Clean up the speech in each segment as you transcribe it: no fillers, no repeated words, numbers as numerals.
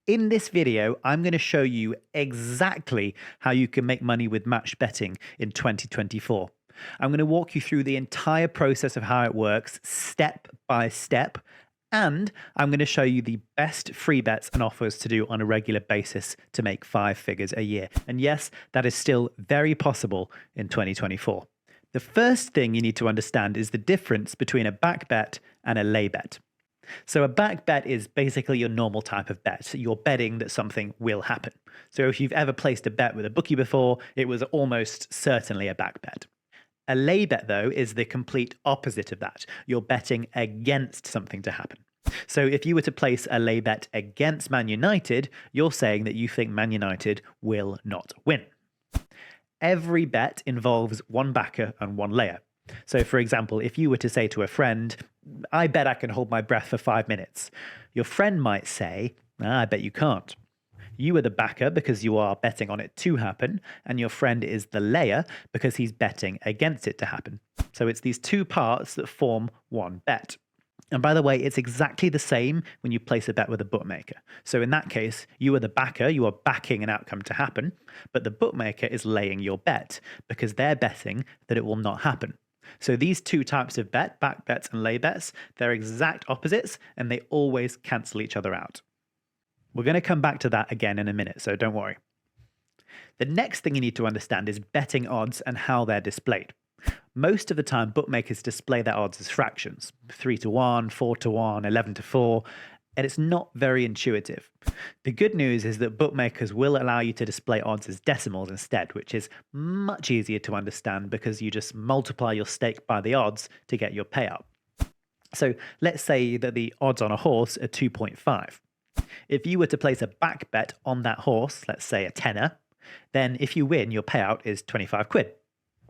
In this video, I'm going to show you exactly how you can make money with match betting in 2024. I'm going to walk you through the entire process of how it works, step by step, and I'm going to show you the best free bets and offers to do on a regular basis to make 5 figures a year. And yes, that is still very possible in 2024. The first thing you need to understand is the difference between a back bet and a lay bet. So a back bet is basically your normal type of bet. So you're betting that something will happen. So if you've ever placed a bet with a bookie before, it was almost certainly a back bet. A lay bet, though, is the complete opposite of that. You're betting against something to happen. So if you were to place a lay bet against Man United, you're saying that you think Man United will not win. Every bet involves one backer and one layer. So, for example, if you were to say to a friend, I bet I can hold my breath for 5 minutes, your friend might say, I bet you can't. You are the backer because you are betting on it to happen, and your friend is the layer because he's betting against it to happen. So it's these two parts that form one bet. And by the way, it's exactly the same when you place a bet with a bookmaker. So in that case, you are the backer, you are backing an outcome to happen, but the bookmaker is laying your bet because they're betting that it will not happen. So these two types of bet, back bets and lay bets, they're exact opposites and they always cancel each other out. We're going to come back to that again in a minute, so don't worry. The next thing you need to understand is betting odds and how they're displayed. Most of the time, bookmakers display their odds as fractions, 3 to 1, 4 to 1, 11 to 4, and it's not very intuitive. The good news is that bookmakers will allow you to display odds as decimals instead, which is much easier to understand because you just multiply your stake by the odds to get your payout. So let's say that the odds on a horse are 2.5. If you were to place a back bet on that horse, let's say a tenner, then if you win, your payout is 25 quid.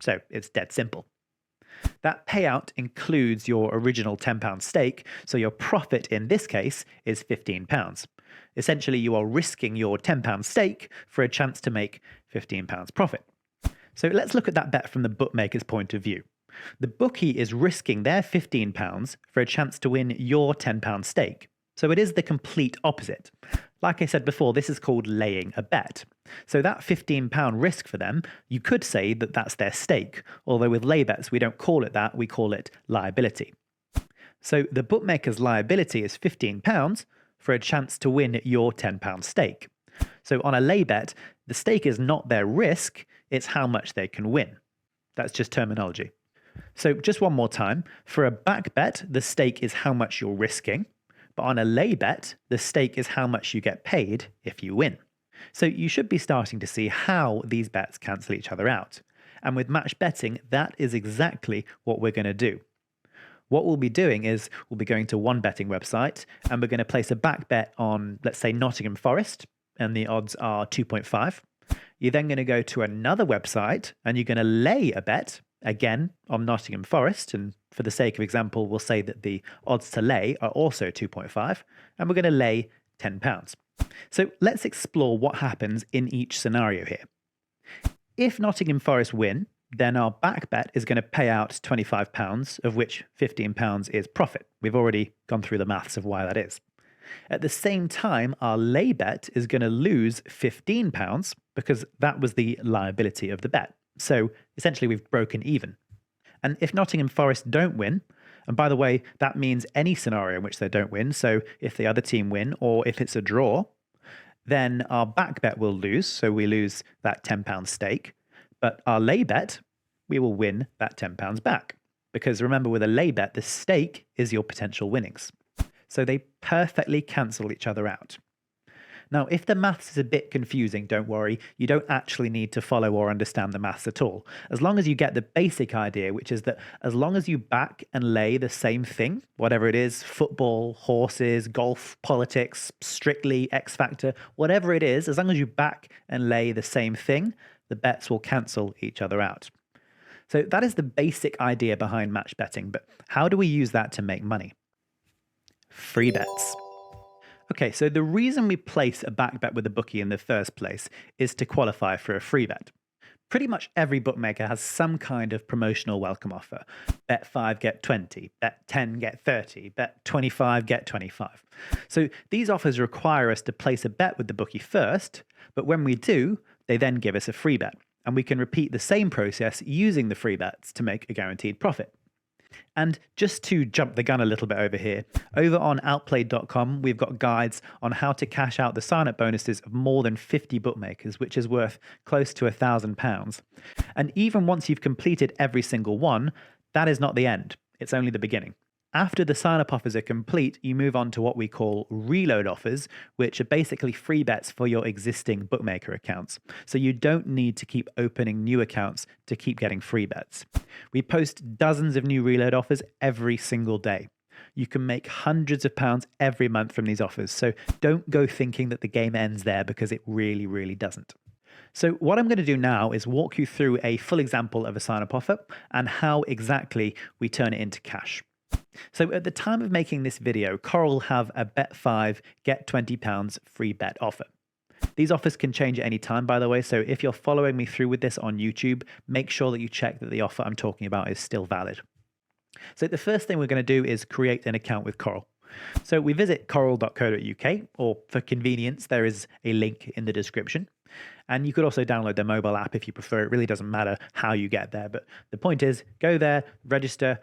So it's dead simple. That payout includes your original £10 stake, so your profit in this case is £15. Essentially, you are risking your £10 stake for a chance to make £15 profit. So let's look at that bet from the bookmaker's point of view. The bookie is risking their £15 for a chance to win your £10 stake. So it is the complete opposite. Like I said before, this is called laying a bet. So that £15 risk for them, you could say that that's their stake, although with lay bets, we don't call it that, we call it liability. So the bookmaker's liability is £15 for a chance to win your £10 stake. So on a lay bet, the stake is not their risk, it's how much they can win. That's just terminology. So just one more time, for a back bet, the stake is how much you're risking. But on a lay bet, the stake is how much you get paid if you win. So you should be starting to see how these bets cancel each other out. And with match betting, that is exactly what we're going to do. What we'll be doing is we'll be going to one betting website and we're going to place a back bet on, let's say, Nottingham Forest, and the odds are 2.5. You're then going to go to another website and you're going to lay a bet, again, on Nottingham Forest, and for the sake of example, we'll say that the odds to lay are also 2.5, and we're going to lay £10. So let's explore what happens in each scenario here. If Nottingham Forest win, then our back bet is going to pay out £25, of which £15 is profit. We've already gone through the maths of why that is. At the same time, our lay bet is going to lose £15 because that was the liability of the bet. So essentially, we've broken even. And if Nottingham Forest don't win, and by the way, that means any scenario in which they don't win, so if the other team win or if it's a draw, then our back bet will lose, so we lose that £10 stake. But our lay bet, we will win that £10 back. Because remember, with a lay bet, the stake is your potential winnings. So they perfectly cancel each other out. Now, if the maths is a bit confusing, don't worry, you don't actually need to follow or understand the maths at all. As long as you get the basic idea, which is that as long as you back and lay the same thing, whatever it is, football, horses, golf, politics, Strictly, X Factor, whatever it is, as long as you back and lay the same thing, the bets will cancel each other out. So that is the basic idea behind match betting, but how do we use that to make money? Free bets. Okay, so the reason we place a back bet with a bookie in the first place is to qualify for a free bet. Pretty much every bookmaker has some kind of promotional welcome offer. Bet 5, get 20. Bet 10, get 30. Bet 25, get 25. So these offers require us to place a bet with the bookie first, but when we do, they then give us a free bet. And we can repeat the same process using the free bets to make a guaranteed profit. And just to jump the gun a little bit over here, over on Outplayed.com, we've got guides on how to cash out the sign-up bonuses of more than 50 bookmakers, which is worth close to £1,000. And even once you've completed every single one, that is not the end. It's only the beginning. After the sign-up offers are complete, you move on to what we call reload offers, which are basically free bets for your existing bookmaker accounts. So you don't need to keep opening new accounts to keep getting free bets. We post dozens of new reload offers every single day. You can make hundreds of pounds every month from these offers, so don't go thinking that the game ends there, because it really, really doesn't. So what I'm going to do now is walk you through a full example of a sign-up offer and how exactly we turn it into cash. So at the time of making this video, Coral have a bet 5, get £20 free bet offer. These offers can change at any time, by the way, so if you're following me through with this on YouTube, make sure that you check that the offer I'm talking about is still valid. So the first thing we're going to do is create an account with Coral. So we visit coral.co.uk, or for convenience, there is a link in the description. And you could also download their mobile app if you prefer. It really doesn't matter how you get there, but the point is, go there, register.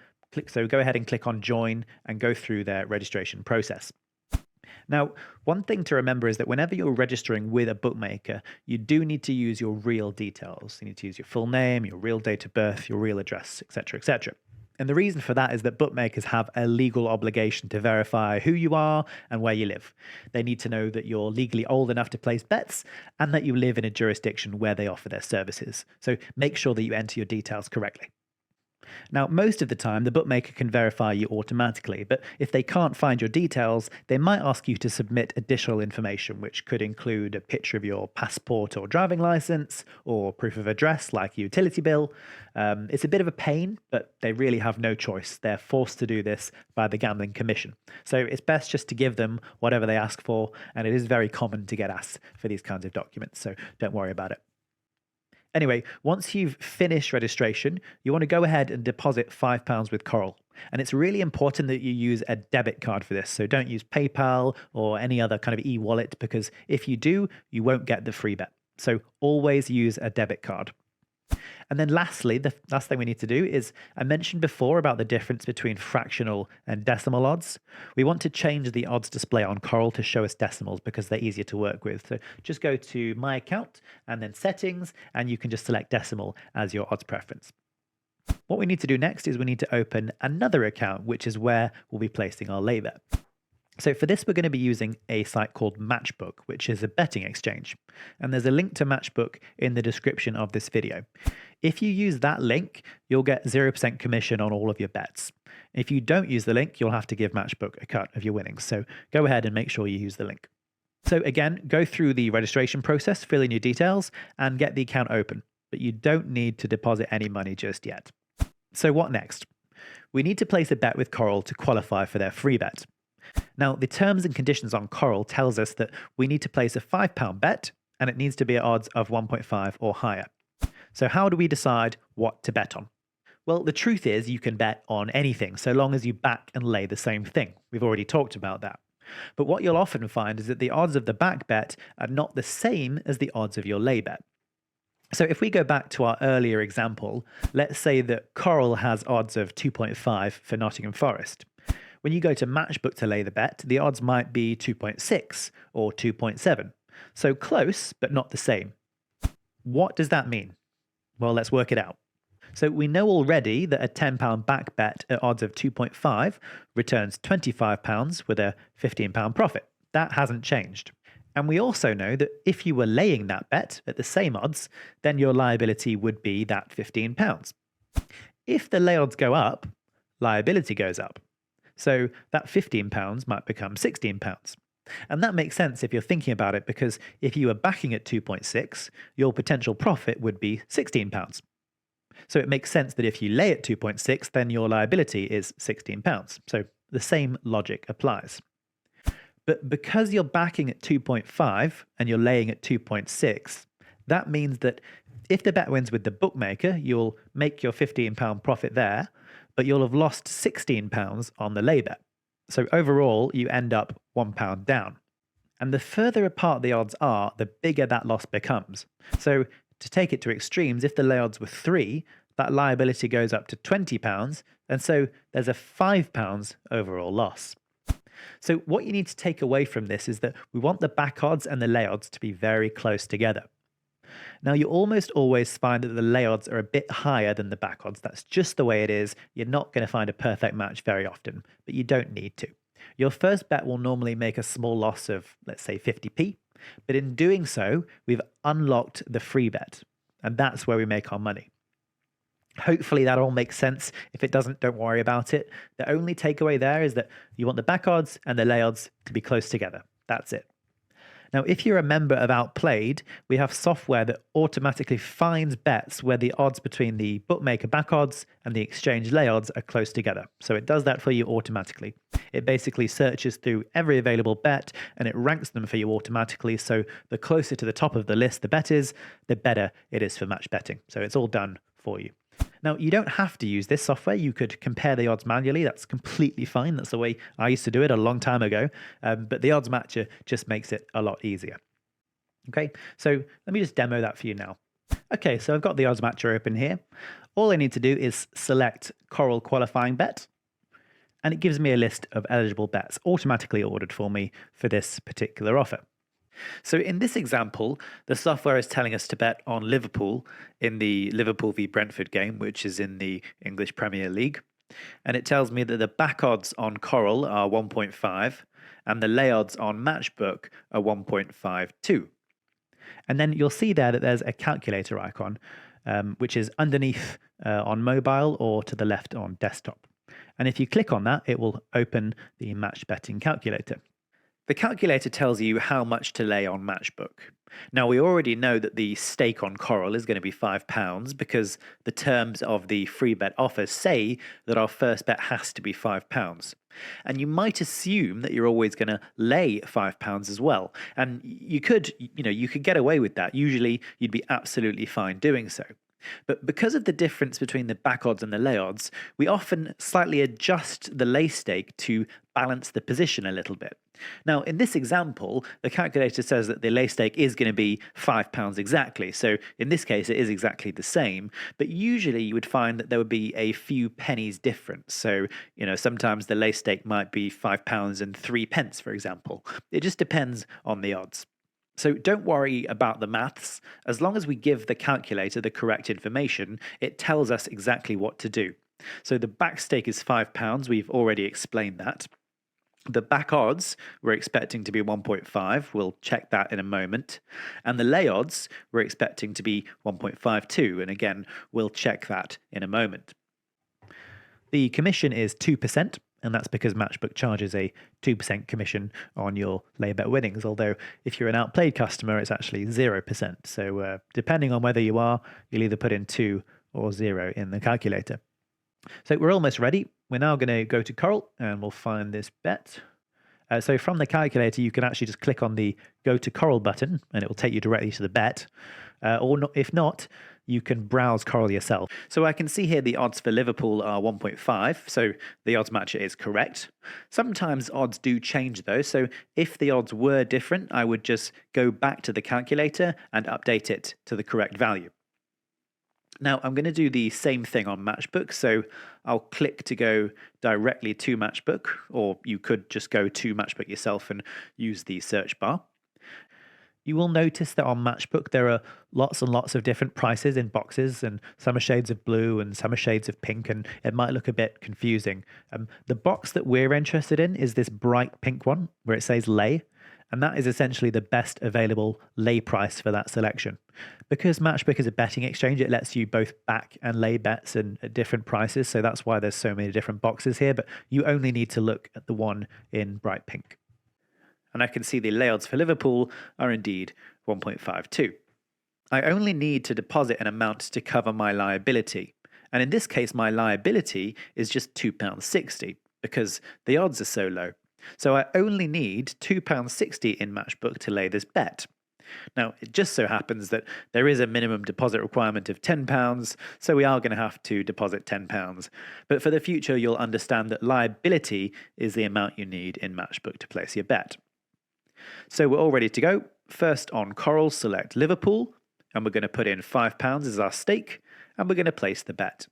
So go ahead and click on join and go through their registration process. Now, one thing to remember is that whenever you're registering with a bookmaker, you do need to use your real details. You need to use your full name, your real date of birth, your real address, etc., etc. And the reason for that is that bookmakers have a legal obligation to verify who you are and where you live. They need to know that you're legally old enough to place bets and that you live in a jurisdiction where they offer their services. So make sure that you enter your details correctly. Now, most of the time, the bookmaker can verify you automatically, but if they can't find your details, they might ask you to submit additional information, which could include a picture of your passport or driving license, or proof of address like a utility bill. It's a bit of a pain, but they really have no choice. They're forced to do this by the Gambling Commission. So it's best just to give them whatever they ask for, and it is very common to get asked for these kinds of documents, so don't worry about it. Anyway, once you've finished registration, you want to go ahead and deposit £5 with Coral. And it's really important that you use a debit card for this. So don't use PayPal or any other kind of e-wallet, because if you do, you won't get the free bet. So always use a debit card. And then lastly, the last thing we need to do is, I mentioned before about the difference between fractional and decimal odds. We want to change the odds display on Coral to show us decimals because they're easier to work with. So just go to My Account and then Settings, and you can just select decimal as your odds preference. What we need to do next is we need to open another account, which is where we'll be placing our lay bet. So for this, we're going to be using a site called Matchbook, which is a betting exchange. And there's a link to Matchbook in the description of this video. If you use that link, you'll get 0% commission on all of your bets. If you don't use the link, you'll have to give Matchbook a cut of your winnings. So go ahead and make sure you use the link. So again, go through the registration process, fill in your details, and get the account open. But you don't need to deposit any money just yet. So what next? We need to place a bet with Coral to qualify for their free bet. Now, the terms and conditions on Coral tells us that we need to place a £5 bet, and it needs to be at odds of 1.5 or higher. So how do we decide what to bet on? Well, the truth is you can bet on anything, so long as you back and lay the same thing. We've already talked about that. But what you'll often find is that the odds of the back bet are not the same as the odds of your lay bet. So if we go back to our earlier example, let's say that Coral has odds of 2.5 for Nottingham Forest. When you go to Matchbook to lay the bet, the odds might be 2.6 or 2.7. So close, but not the same. What does that mean? Well, let's work it out. So we know already that a £10 back bet at odds of 2.5 returns £25 with a £15 profit. That hasn't changed. And we also know that if you were laying that bet at the same odds, then your liability would be that £15. If the lay odds go up, liability goes up. So that £15 might become £16. And that makes sense if you're thinking about it, because if you were backing at 2.6, your potential profit would be £16. So it makes sense that if you lay at 2.6, then your liability is £16. So the same logic applies. But because you're backing at 2.5 and you're laying at 2.6, that means that If the bet wins with the bookmaker, you'll make your £15 profit there, but you'll have lost £16 on the lay bet. So overall, you end up £1 down. And the further apart the odds are, the bigger that loss becomes. So to take it to extremes, if the lay odds were 3, that liability goes up to £20, and so there's a £5 overall loss. So what you need to take away from this is that we want the back odds and the lay odds to be very close together. Now, you almost always find that the lay odds are a bit higher than the back odds. That's just the way it is. You're not going to find a perfect match very often, but you don't need to. Your first bet will normally make a small loss of, let's say, 50p, but in doing so, we've unlocked the free bet, and that's where we make our money. Hopefully that all makes sense. If it doesn't, don't worry about it. The only takeaway there is that you want the back odds and the lay odds to be close together. That's it. Now, if you're a member of Outplayed, we have software that automatically finds bets where the odds between the bookmaker back odds and the exchange lay odds are close together. So it does that for you automatically. It basically searches through every available bet and it ranks them for you automatically. So the closer to the top of the list the bet is, the better it is for match betting. So it's all done for you. Now, you don't have to use this software. You could compare the odds manually. That's completely fine. That's the way I used to do it a long time ago. But the odds matcher just makes it a lot easier. Okay, so let me just demo that for you now. Okay, so I've got the odds matcher open here. All I need to do is select Coral qualifying bet. And it gives me a list of eligible bets automatically ordered for me for this particular offer. So in this example, the software is telling us to bet on Liverpool in the Liverpool v Brentford game, which is in the English Premier League. And it tells me that the back odds on Coral are 1.5 and the lay odds on Matchbook are 1.52. And then you'll see there that there's a calculator icon, which is underneath on mobile or to the left on desktop. And if you click on that, it will open the match betting calculator. The calculator tells you how much to lay on Matchbook. Now, we already know that the stake on Coral is going to be £5 because the terms of the free bet offer say that our first bet has to be £5. And you might assume that you're always going to lay £5 as well. And you could get away with that. Usually, you'd be absolutely fine doing so. But because of the difference between the back odds and the lay odds, we often slightly adjust the lay stake to balance the position a little bit. Now, in this example, the calculator says that the lay stake is going to be £5 exactly. So in this case, it is exactly the same. But usually you would find that there would be a few pennies difference. So, sometimes the lay stake might be £5 and 3 pence, for example. It just depends on the odds. So don't worry about the maths. As long as we give the calculator the correct information, it tells us exactly what to do. So the back stake is £5. We've already explained that. The back odds we're expecting to be 1.5. We'll check that in a moment. And the lay odds we're expecting to be 1.52. And again, we'll check that in a moment. The commission is 2%. And that's because Matchbook charges a 2% commission on your lay bet winnings. Although if you're an Outplayed customer, it's actually 0%. So depending on whether you are, you'll either put in 2 or 0 in the calculator. So we're almost ready. We're now going to go to Coral and we'll find this bet. So from the calculator, you can actually just click on the Go to Coral button and it will take you directly to the bet. If not, you can browse Coral yourself. So I can see here the odds for Liverpool are 1.5, so the odds matcher is correct. Sometimes odds do change though, so if the odds were different, I would just go back to the calculator and update it to the correct value. Now I'm going to do the same thing on Matchbook, so I'll click to go directly to Matchbook, or you could just go to Matchbook yourself and use the search bar. You will notice that on Matchbook there are lots and lots of different prices in boxes, and some are shades of blue and some are shades of pink, and it might look a bit confusing. The box that we're interested in is this bright pink one where it says lay, and that is essentially the best available lay price for that selection. Because Matchbook is a betting exchange, it lets you both back and lay bets at different prices, so that's why there's so many different boxes here, but you only need to look at the one in bright pink. And I can see the lay odds for Liverpool are indeed 1.52. I only need to deposit an amount to cover my liability. And in this case, my liability is just £2.60 because the odds are so low. So I only need £2.60 in Matchbook to lay this bet. Now, it just so happens that there is a minimum deposit requirement of £10, so we are going to have to deposit £10. But for the future, you'll understand that liability is the amount you need in Matchbook to place your bet. So we're all ready to go. First on Coral, select Liverpool, and we're going to put in £5 as our stake, and we're going to place the bet.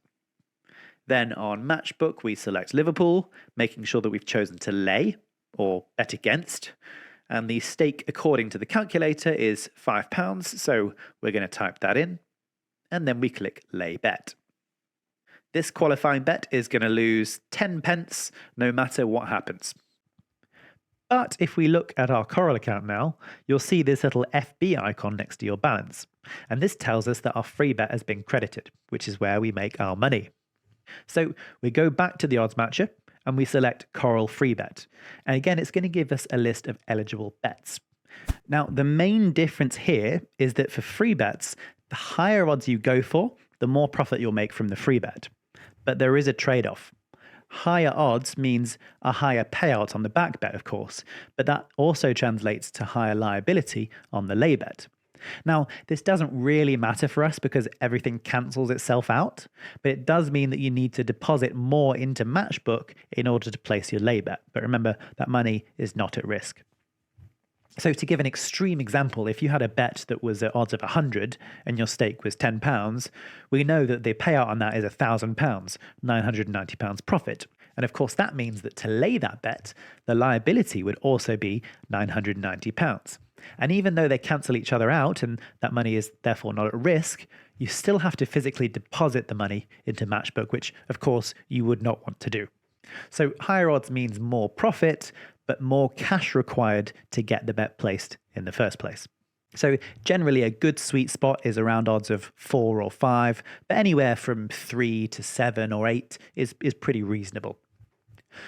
Then on Matchbook, we select Liverpool, making sure that we've chosen to lay or bet against. And the stake, according to the calculator, is £5, so we're going to type that in, and then we click Lay Bet. This qualifying bet is going to lose 10 pence no matter what happens. But if we look at our Coral account now, you'll see this little FB icon next to your balance. And this tells us that our free bet has been credited, which is where we make our money. So we go back to the odds matcher and we select Coral Free Bet. And again, it's going to give us a list of eligible bets. Now, the main difference here is that for free bets, the higher odds you go for, the more profit you'll make from the free bet. But there is a trade-off. Higher odds means a higher payout on the back bet, of course, but that also translates to higher liability on the lay bet. Now, this doesn't really matter for us because everything cancels itself out, but it does mean that you need to deposit more into Matchbook in order to place your lay bet. But remember, that money is not at risk. So to give an extreme example, if you had a bet that was at odds of 100 and your stake was £10, we know that the payout on that is £1,000, £990 profit. And of course, that means that to lay that bet, the liability would also be £990. And even though they cancel each other out and that money is therefore not at risk, you still have to physically deposit the money into Matchbook, which of course you would not want to do. So higher odds means more profit, but more cash required to get the bet placed in the first place. So generally a good sweet spot is around odds of 4 or 5, but anywhere from 3 to 7 or 8 is pretty reasonable.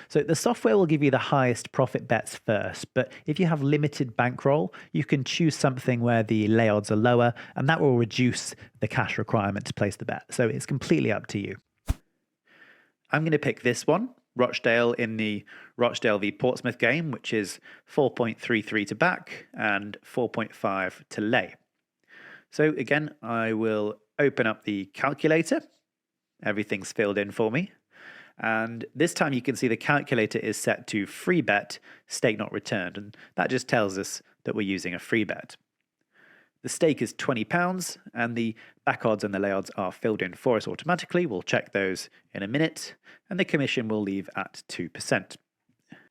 So the software will give you the highest profit bets first, but if you have limited bankroll, you can choose something where the lay odds are lower, and that will reduce the cash requirement to place the bet. So it's completely up to you. I'm going to pick this one, Rochdale, in the Rochdale v Portsmouth game, which is 4.33 to back and 4.5 to lay. So again, I will open up the calculator. Everything's filled in for me. And this time you can see the calculator is set to free bet, stake not returned. And that just tells us that we're using a free bet. The stake is £20 and the back odds and the lay odds are filled in for us automatically. We'll check those in a minute. And the commission will leave at 2%.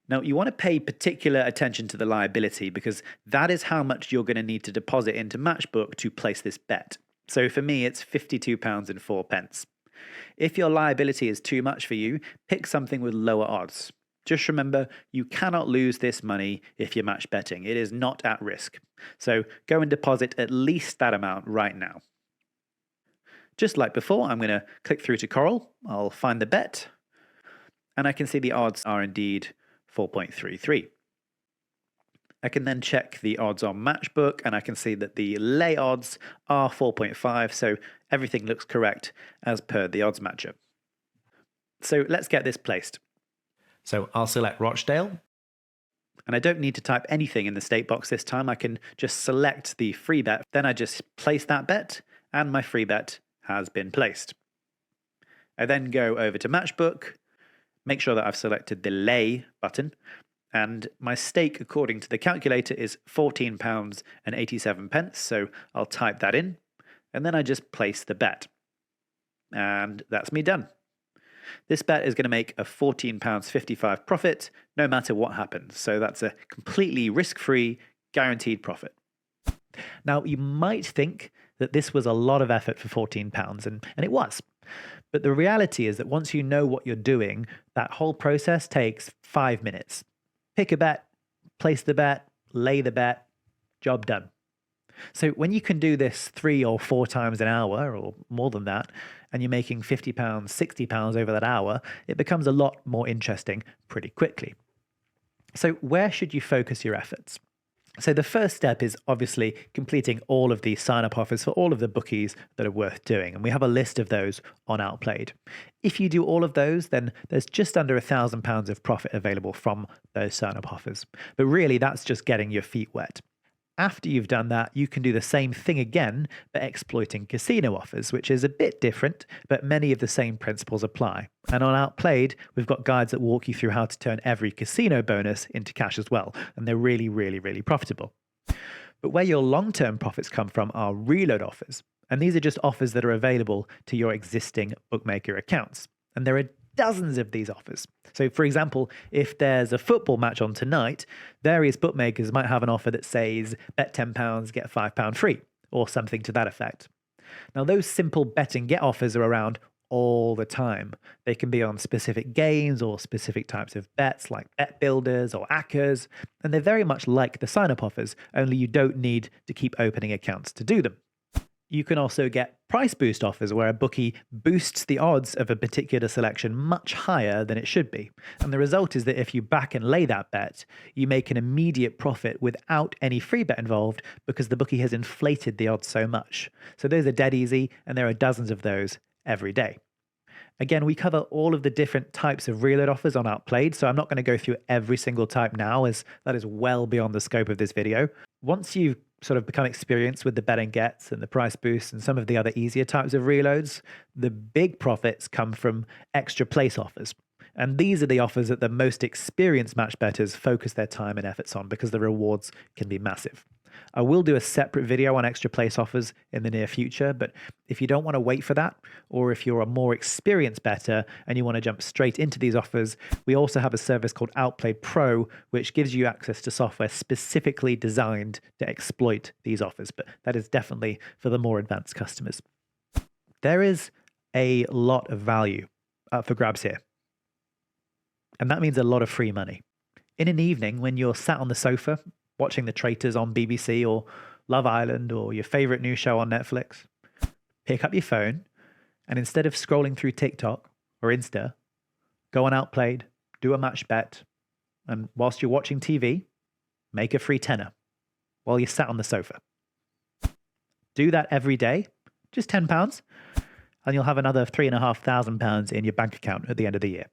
Now, you want to pay particular attention to the liability because that is how much you're going to need to deposit into Matchbook to place this bet. So for me, it's £52.04. If your liability is too much for you, pick something with lower odds. Just remember, you cannot lose this money if you're match betting. It is not at risk. So go and deposit at least that amount right now. Just like before, I'm going to click through to Coral. I'll find the bet. And I can see the odds are indeed 4.33. I can then check the odds on Matchbook and I can see that the lay odds are 4.5, so everything looks correct as per the odds matcher. So let's get this placed. So I'll select Rochdale. And I don't need to type anything in the stake box this time. I can just select the free bet. Then I just place that bet and my free bet has been placed. I then go over to Matchbook, make sure that I've selected the lay button. And my stake, according to the calculator, is £14.87. So I'll type that in. And then I just place the bet. And that's me done. This bet is going to make a £14.55 profit no matter what happens. So that's a completely risk-free, guaranteed profit. Now, you might think that this was a lot of effort for £14, and it was. But the reality is that once you know what you're doing, that whole process takes 5 minutes. Pick a bet, place the bet, lay the bet, job done. So when you can do this 3 or 4 times an hour or more than that, and you're making £50, £60 over that hour, it becomes a lot more interesting pretty quickly. So where should you focus your efforts? So the first step is obviously completing all of the sign-up offers for all of the bookies that are worth doing. And we have a list of those on Outplayed. If you do all of those, then there's just under £1,000 of profit available from those sign-up offers. But really, that's just getting your feet wet. After you've done that, you can do the same thing again, but exploiting casino offers, which is a bit different, but many of the same principles apply. And on Outplayed, we've got guides that walk you through how to turn every casino bonus into cash as well. And they're really, really, really profitable. But where your long-term profits come from are reload offers. And these are just offers that are available to your existing bookmaker accounts. And there are dozens of these offers. So, for example, if there's a football match on tonight, various bookmakers might have an offer that says bet £10, get £5 free, or something to that effect. Now, those simple bet and get offers are around all the time. They can be on specific games or specific types of bets like bet builders or ACCAs, and they're very much like the sign-up offers, only you don't need to keep opening accounts to do them. You can also get price boost offers where a bookie boosts the odds of a particular selection much higher than it should be. And the result is that if you back and lay that bet, you make an immediate profit without any free bet involved because the bookie has inflated the odds so much. So those are dead easy, and there are dozens of those every day. Again, we cover all of the different types of reload offers on Outplayed, so I'm not going to go through every single type now, as that is well beyond the scope of this video. Once you've sort of become experienced with the bet and gets and the price boosts and some of the other easier types of reloads, the big profits come from extra place offers. And these are the offers that the most experienced match bettors focus their time and efforts on because the rewards can be massive. I will do a separate video on extra place offers in the near future, but if you don't want to wait for that, or if you're a more experienced bettor and you want to jump straight into these offers, we also have a service called Outplayed Pro, which gives you access to software specifically designed to exploit these offers, but that is definitely for the more advanced customers. There is a lot of value up for grabs here, and that means a lot of free money. In an evening when you're sat on the sofa watching The Traitors on BBC or Love Island or your favorite new show on Netflix, pick up your phone and instead of scrolling through TikTok or Insta, go on Outplayed, do a match bet, and whilst you're watching TV, make a free tenner while you're sat on the sofa. Do that every day, just £10, and you'll have another £3,500 in your bank account at the end of the year,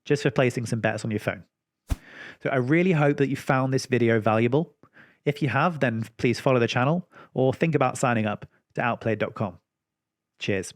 just for placing some bets on your phone. So I really hope that you found this video valuable. If you have, then please follow the channel or think about signing up to outplayed.com. Cheers.